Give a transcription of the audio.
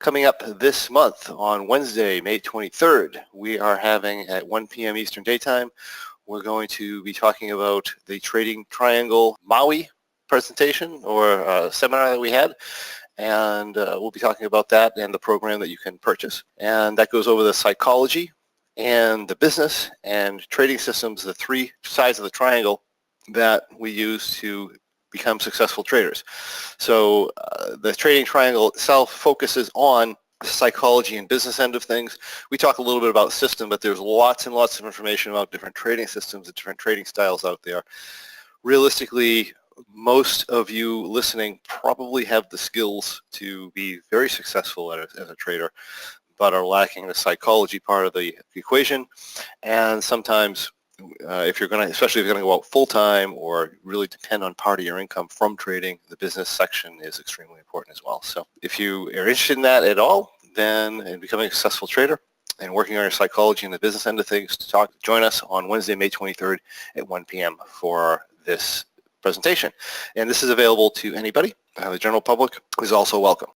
Coming up this month on Wednesday, May 23rd, we are having at 1 p.m. Eastern Daytime, we're going to be talking about the Trading Triangle Maui presentation or seminar that we had. And we'll be talking about that and the program that you can purchase. And that goes over the psychology and the business and trading systems, the three sides of the triangle that we use to become successful traders. So the Trading Triangle itself focuses on the psychology and business end of things. We talk a little bit about system, but there's lots and lots of information about different trading systems and different trading styles out there. Realistically, most of you listening probably have the skills to be very successful as a trader, but are lacking the psychology part of the equation. And sometimes if you're going to, especially if you're going to go out full-time or really depend on part of your income from trading, the business section is extremely important as well. So if you are interested in that at all, then in becoming a successful trader and working on your psychology and the business end of things, join us on Wednesday, May 23rd at 1 p.m. for this presentation. And this is available to anybody. The general public is also welcome.